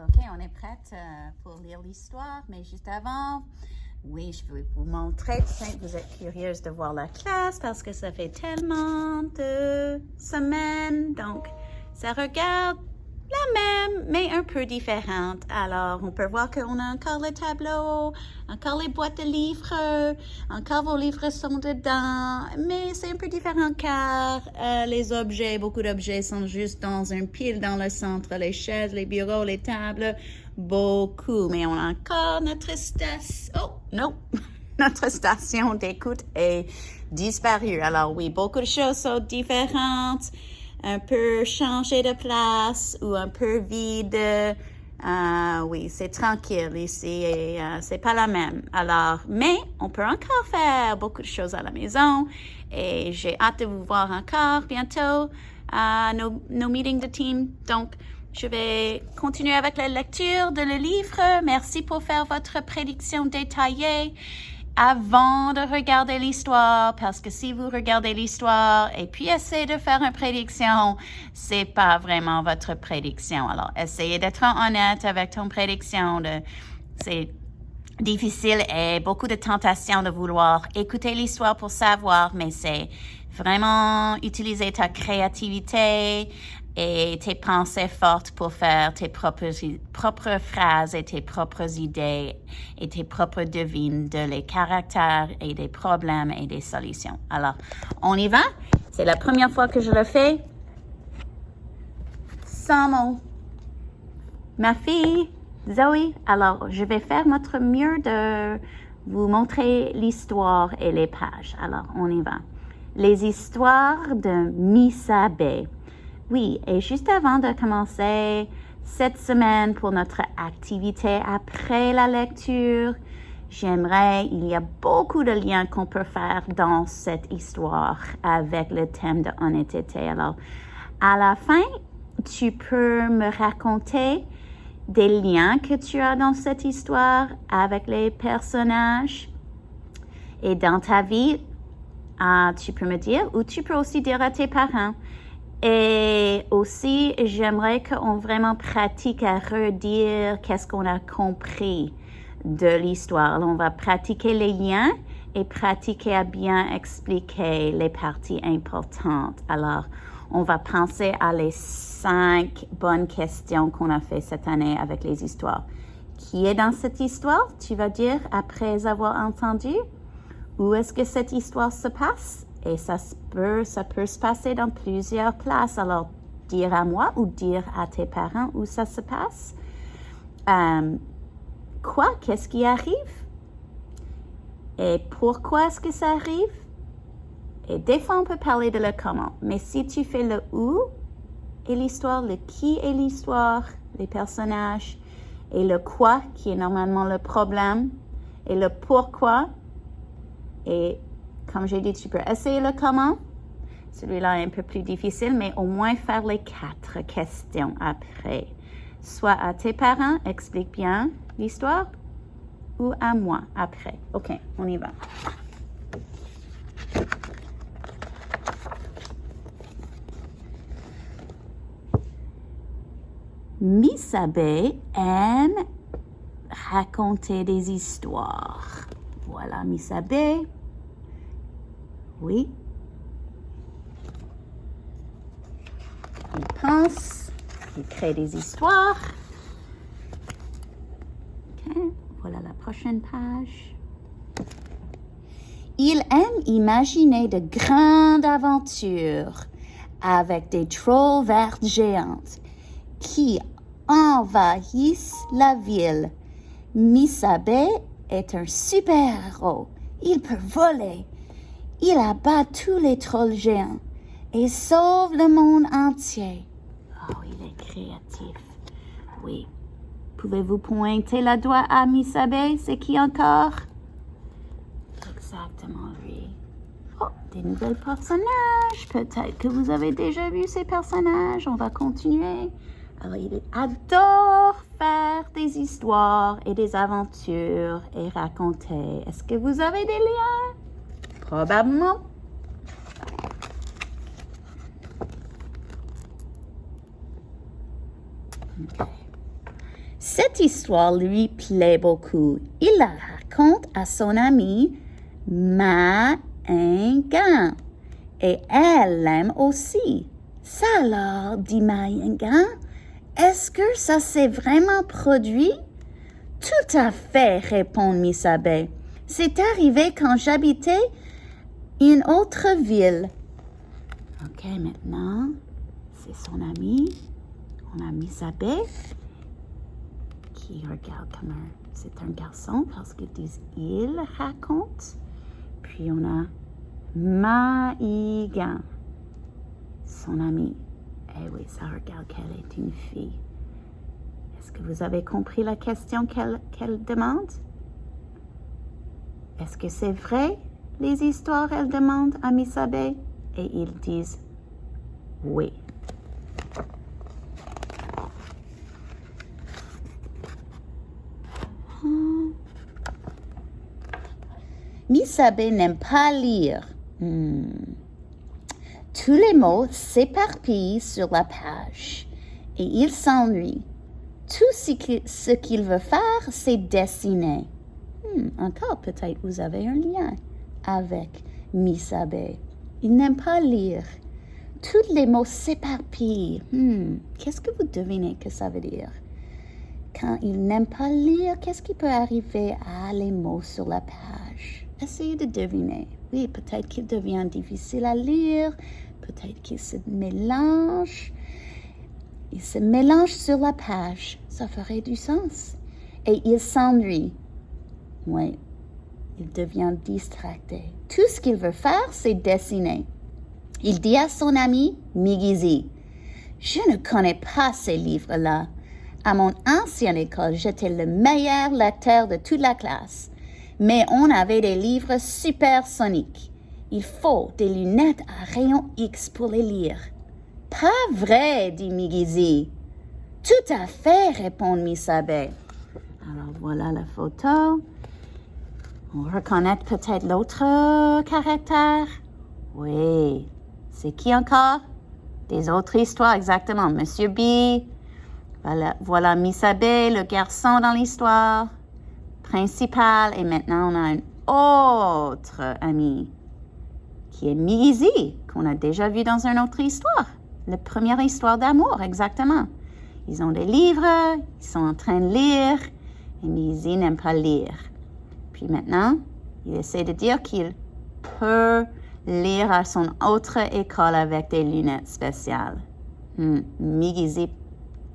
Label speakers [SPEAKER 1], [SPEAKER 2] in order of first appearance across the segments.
[SPEAKER 1] OK, on est prête pour lire l'histoire, mais juste avant, oui, je vais vous montrer. Peut-être que vous êtes curieuse de voir la classe parce que ça fait tellement de semaines. Donc, ça regarde la même, mais un peu différente. Alors, on peut voir qu'on a encore le tableau, encore les boîtes de livres, encore vos livres sont dedans, mais c'est un peu différent car les objets, beaucoup d'objets sont juste dans un pile dans le centre, les chaises, les bureaux, les tables, beaucoup. Mais on a encore notre station. Oh, non! Notre station d'écoute est disparue. Alors oui, beaucoup de choses sont différentes. Un peu changé de place ou un peu vide. Oui, c'est tranquille ici et c'est pas la même. Alors, mais on peut encore faire beaucoup de choses à la maison et j'ai hâte de vous voir encore bientôt à nos meetings de team. Donc, je vais continuer avec la lecture de le livre. Merci pour faire votre prédiction détaillée avant de regarder l'histoire, parce que si vous regardez l'histoire et puis essayez de faire une prédiction, c'est pas vraiment votre prédiction. Alors, essayez d'être honnête avec ton prédiction. C'est difficile et beaucoup de tentations de vouloir écouter l'histoire pour savoir, mais c'est vraiment utiliser ta créativité et tes pensées fortes pour faire tes propres phrases et tes propres idées et tes propres devines de les caractères et des problèmes et des solutions. Alors, on y va? C'est la première fois que je le fais. Sans mots. Ma fille, Zoe, alors je vais faire notre mieux de vous montrer l'histoire et les pages. Alors, on y va. Les histoires de Misabe. Oui, et juste avant de commencer cette semaine pour notre activité après la lecture, il y a beaucoup de liens qu'on peut faire dans cette histoire avec le thème de honnêteté. Alors, à la fin, tu peux me raconter des liens que tu as dans cette histoire avec les personnages et dans ta vie, tu peux me dire, ou tu peux aussi dire à tes parents. Et aussi, j'aimerais qu'on vraiment pratique à redire qu'est-ce qu'on a compris de l'histoire. Alors, on va pratiquer les liens et pratiquer à bien expliquer les parties importantes. Alors, on va penser à les 5 bonnes questions qu'on a fait cette année avec les histoires. Qui est dans cette histoire? Tu vas dire après avoir entendu? Où est-ce que cette histoire se passe? Et ça peut se passer dans plusieurs places. Alors, dire à moi ou dire à tes parents où ça se passe. Qu'est-ce qui arrive? Et pourquoi est-ce que ça arrive? Et des fois, on peut parler de le comment. Mais si tu fais le où et l'histoire, le qui et l'histoire, les personnages, et le quoi, qui est normalement le problème, et le pourquoi, et comme j'ai dit, tu peux essayer le comment. Celui-là est un peu plus difficile, mais au moins faire les 4 questions après. Soit à tes parents, explique bien l'histoire, ou à moi après. OK, on y va. Misabe aime raconter des histoires. Voilà, Misabe. Oui. Il pense, il crée des histoires. OK, voilà la prochaine page. Il aime imaginer de grandes aventures avec des trolls vertes géantes qui envahissent la ville. Misabe est un super-héros. Il peut voler. Il abat tous les trolls géants et sauve le monde entier. Oh, il est créatif. Oui. Pouvez-vous pointer le doigt à Misabe? C'est qui encore? Exactement lui. Oh, des nouveaux personnages. Peut-être que vous avez déjà vu ces personnages. On va continuer. Alors, il adore faire des histoires et des aventures et raconter. Est-ce que vous avez des liens? Probablement. Okay. Cette histoire lui plaît beaucoup. Il la raconte à son amie Ma Ingan. Et elle l'aime aussi. Ça alors, dit Ma Ingan, est-ce que ça s'est vraiment produit? Tout à fait, répond Miss Abbé. C'est arrivé quand j'habitais une autre ville. Ok, maintenant, c'est son ami. On a Miss Abbé qui regarde comme c'est un garçon parce qu'ils disent il raconte. Puis on a Maïgan, son ami. Eh oui, ça regarde qu'elle est une fille. Est-ce que vous avez compris la question qu'elle demande? Est-ce que c'est vrai, les histoires, elle demande à Miss Abbé? Et ils disent oui. Miss Abbé n'aime pas lire. Tous les mots s'éparpillent sur la page et il s'ennuie. Tout ce qu'il veut faire, c'est dessiner. Encore, peut-être vous avez un lien avec Miss Abbé. Il n'aime pas lire. Tous les mots s'éparpillent. Qu'est-ce que vous devinez que ça veut dire? Quand il n'aime pas lire, qu'est-ce qui peut arriver à les mots sur la page? Essayez de deviner. Oui, peut-être qu'il devient difficile à lire. Peut-être qu'il se mélange. Il se mélange sur la page. Ça ferait du sens. Et il s'ennuie. Oui, il devient distracté. Tout ce qu'il veut faire, c'est dessiner. Il dit à son ami Migizi, « Je ne connais pas ces livres-là. À mon ancienne école, j'étais le meilleur lecteur de toute la classe. Mais on avait des livres supersoniques. Il faut des lunettes à rayon X pour les lire. » « Pas vrai, dit Migizi. « Tout à fait, répond Miss Abbé. » Alors voilà la photo. On reconnaît peut-être l'autre caractère. Oui. C'est qui encore? Des autres histoires, exactement. Monsieur B. Voilà Miss Abbé, le garçon dans l'histoire principale. Et maintenant, on a un autre ami qui est Migizi, qu'on a déjà vu dans une autre histoire. La première histoire d'amour, exactement. Ils ont des livres, ils sont en train de lire, et Migizi n'aime pas lire. Puis maintenant, il essaie de dire qu'il peut lire à son autre école avec des lunettes spéciales. Migizi,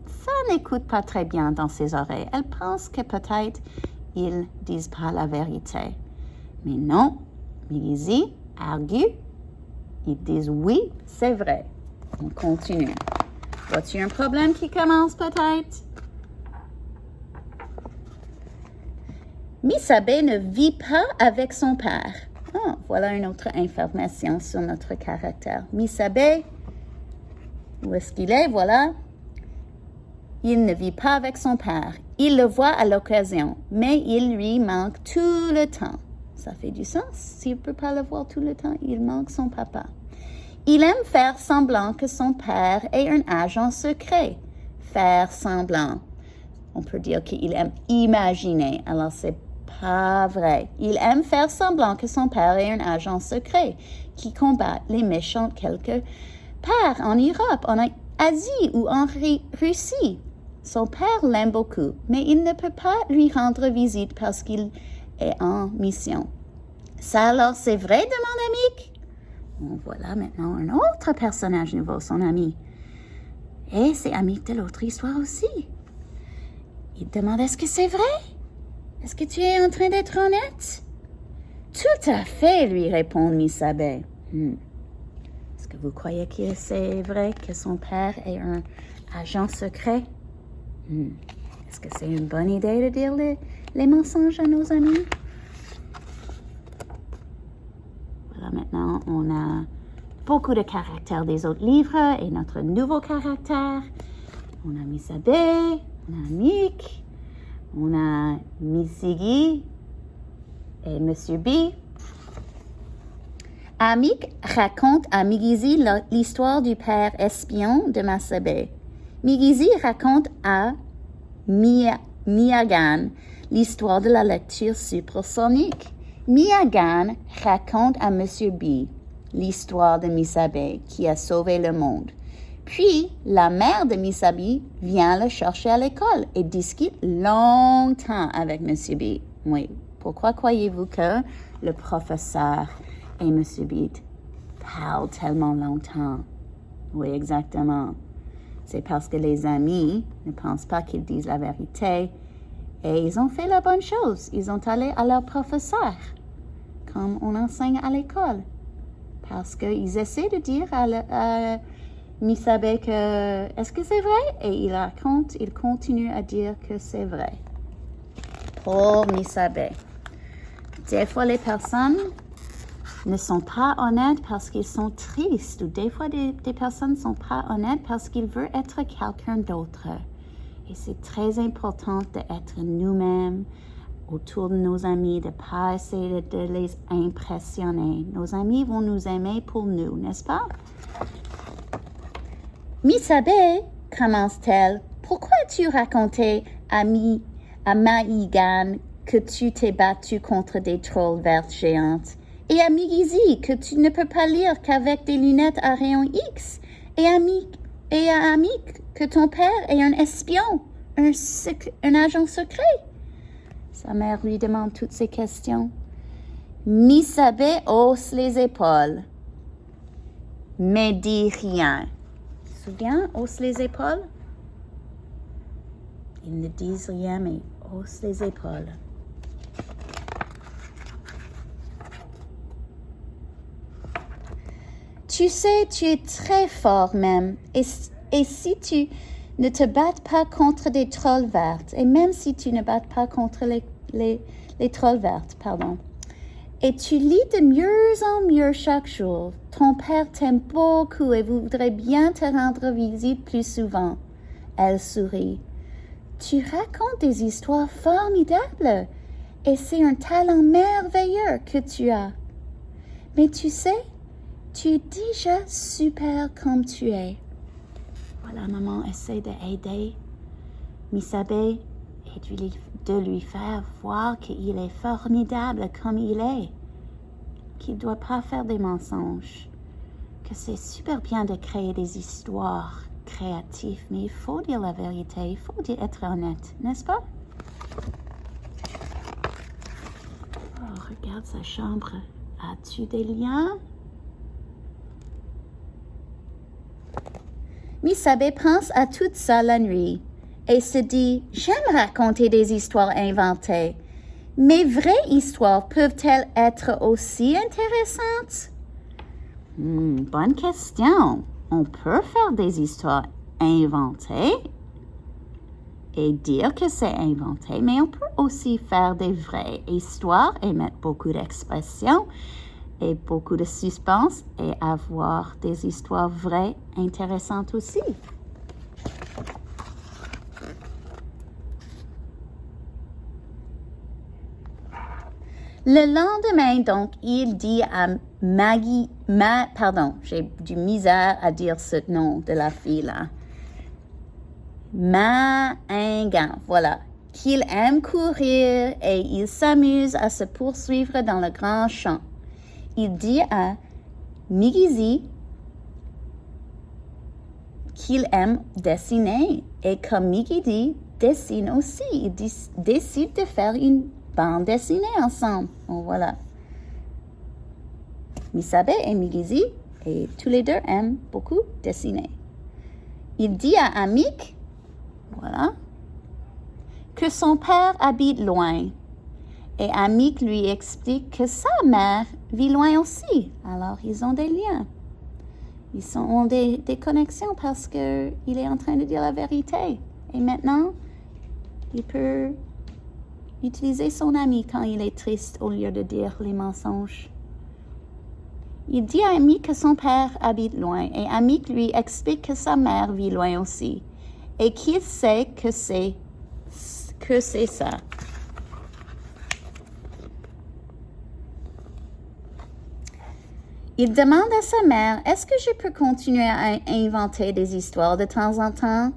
[SPEAKER 1] ça n'écoute pas très bien dans ses oreilles. Elle pense que peut-être ils ne disent pas la vérité. Mais non, Migizi argue. Ils disent oui, c'est vrai. On continue. Vois-tu un problème qui commence peut-être? Miss Abbé ne vit pas avec son père. Voilà une autre information sur notre caractère. Miss Abbé, où est-ce qu'il est? Voilà. Il ne vit pas avec son père. Il le voit à l'occasion, mais il lui manque tout le temps. Ça fait du sens. S'il ne peut pas le voir tout le temps, il manque son papa. Il aime faire semblant que son père est un agent secret. Faire semblant. On peut dire qu'il aime imaginer. Alors, c'est pas vrai. Il aime faire semblant que son père est un agent secret qui combat les méchants quelque part en Europe, en Asie ou en Russie. Son père l'aime beaucoup, mais il ne peut pas lui rendre visite parce qu'il est en mission. Ça alors, c'est vrai, demande Amic? Bon, voilà maintenant un autre personnage nouveau, son ami. Et c'est Amic de l'autre histoire aussi. Il demande, est-ce que c'est vrai? Est-ce que tu es en train d'être honnête? Tout à fait, lui répond Miss Abbé. Est-ce que vous croyez que c'est vrai que son père est un agent secret? Est-ce que c'est une bonne idée de dire les mensonges à nos amis? Voilà, maintenant, on a beaucoup de caractères des autres livres et notre nouveau caractère. On a Miss Abbé, on a Amic, on a Miss Ziggy et Monsieur B. Amic raconte à Migizi l'histoire du père espion de Miss Abbé. Migizi raconte à Miyagan l'histoire de la lecture supersonique. Miyagan raconte à Monsieur B l'histoire de Misabe qui a sauvé le monde. Puis, la mère de Misabe vient le chercher à l'école et discute longtemps avec Monsieur B. Oui, pourquoi croyez-vous que le professeur et Monsieur B parlent tellement longtemps? Oui, exactement. C'est parce que les amis ne pensent pas qu'ils disent la vérité et ils ont fait la bonne chose. Ils ont allé à leur professeur, comme on enseigne à l'école. Parce qu'ils essaient de dire à Misabe que est-ce que c'est vrai? Et il continue à dire que c'est vrai. Pour Misabe. Des fois, les personnes ne sont pas honnêtes parce qu'ils sont tristes. Ou des fois, des personnes ne sont pas honnêtes parce qu'ils veulent être quelqu'un d'autre. Et c'est très important d'être nous-mêmes autour de nos amis, de ne pas essayer de les impressionner. Nos amis vont nous aimer pour nous, n'est-ce pas? Misabe, commence-t-elle, pourquoi as-tu raconté à Maïgan que tu t'es battu contre des trolls vertes géantes? Et à Migizi que tu ne peux pas lire qu'avec des lunettes à rayon X? Et à Amik que ton père est un espion, un agent secret? Sa mère lui demande toutes ces questions. Misabe hausse les épaules, mais dit rien. Tu te souviens, hausse les épaules? Ils ne disent rien, mais hausse les épaules. Tu sais, tu es très fort même, et si tu ne te bats pas contre des trolls vertes, et même si tu ne bats pas contre les trolls vertes, pardon, et tu lis de mieux en mieux chaque jour, ton père t'aime beaucoup et voudrait bien te rendre visite plus souvent. Elle sourit. Tu racontes des histoires formidables, et c'est un talent merveilleux que tu as. Mais tu sais, tu es déjà super comme tu es. Voilà, maman essaie d'aider Misabe et de lui faire voir qu'il est formidable comme il est, qu'il ne doit pas faire des mensonges, que c'est super bien de créer des histoires créatives, mais il faut dire la vérité, il faut être honnête, n'est-ce pas? Oh, regarde sa chambre. As-tu des liens? Misabe pense à tout ça la nuit et se dit « J'aime raconter des histoires inventées, mais vraies histoires peuvent-elles être aussi intéressantes? » Bonne question. On peut faire des histoires inventées et dire que c'est inventé, mais on peut aussi faire des vraies histoires et mettre beaucoup d'expressions et beaucoup de suspense et avoir des histoires vraies intéressantes aussi. Le lendemain, donc, il dit à j'ai du misère à dire ce nom de la fille là. Maïgan, voilà, qu'il aime courir et il s'amuse à se poursuivre dans le grand champ. Il dit à Migizi qu'il aime dessiner et comme Migizi dessine aussi, il décide de faire une bande dessinée ensemble. Bon, voilà. Misabe et Migizi, et tous les deux aiment beaucoup dessiner. Il dit à Amik, voilà, que son père habite loin. Et Amik lui explique que sa mère vit loin aussi. Alors, ils ont des liens. Ils ont des connexions parce qu'il est en train de dire la vérité. Et maintenant, il peut utiliser son ami quand il est triste au lieu de dire les mensonges. Il dit à Amik que son père habite loin. Et Amik lui explique que sa mère vit loin aussi. Et qu'il sait que c'est ça. Il demande à sa mère, est-ce que je peux continuer à inventer des histoires de temps en temps?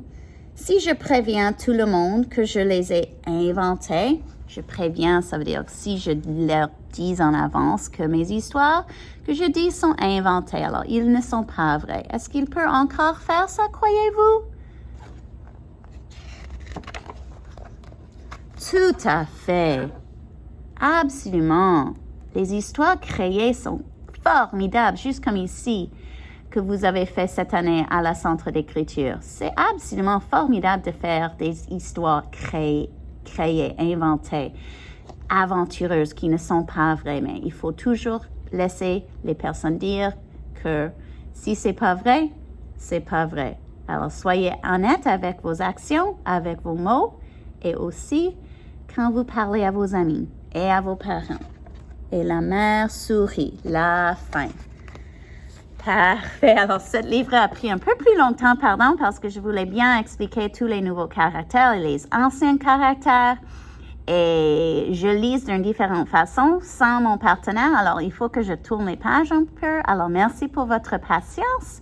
[SPEAKER 1] Si je préviens tout le monde que je les ai inventés, je préviens, ça veut dire si je leur dis en avance que mes histoires que je dis sont inventées, alors ils ne sont pas vrais. Est-ce qu'il peut encore faire ça, croyez-vous? Tout à fait. Absolument. Les histoires créées sont formidables, juste comme ici, que vous avez fait cette année à la Centre d'écriture. C'est absolument formidable de faire des histoires créées, inventées, aventureuses qui ne sont pas vraies, mais il faut toujours laisser les personnes dire que si c'est pas vrai, c'est pas vrai. Alors soyez honnête avec vos actions, avec vos mots et aussi quand vous parlez à vos amis et à vos parents. Et la mère sourit, la fin. Parfait. Alors, ce livre a pris un peu plus longtemps, pardon, parce que je voulais bien expliquer tous les nouveaux caractères et les anciens caractères. Et je lis d'une différente façon sans mon partenaire. Alors, il faut que je tourne les pages un peu. Alors, merci pour votre patience.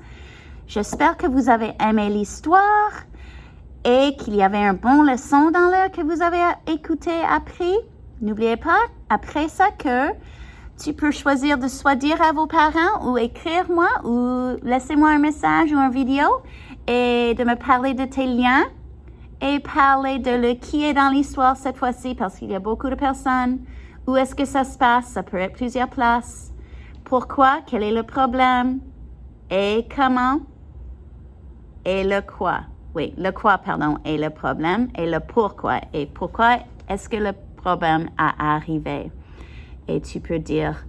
[SPEAKER 1] J'espère que vous avez aimé l'histoire et qu'il y avait un bon leçon dans l'air que vous avez écouté, appris. N'oubliez pas, après ça, que tu peux choisir de soit dire à vos parents ou écrire moi ou laisser-moi un message ou une vidéo et de me parler de tes liens et parler de le qui est dans l'histoire cette fois-ci parce qu'il y a beaucoup de personnes. Où est-ce que ça se passe? Ça peut être plusieurs places. Pourquoi? Quel est le problème? Et comment? Et le quoi? Oui, le quoi, pardon, et le problème et le pourquoi. Et pourquoi est-ce que le problème a arrivé? Et tu peux dire,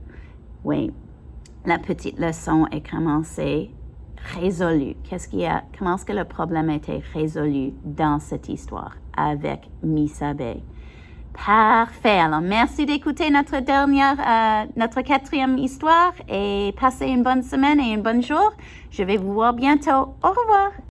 [SPEAKER 1] oui, la petite leçon est comment c'est résolu. Comment est-ce que le problème a été résolu dans cette histoire avec Miss Abbé? Parfait. Alors, merci d'écouter notre quatrième histoire et passez une bonne semaine et un bon jour. Je vais vous voir bientôt. Au revoir.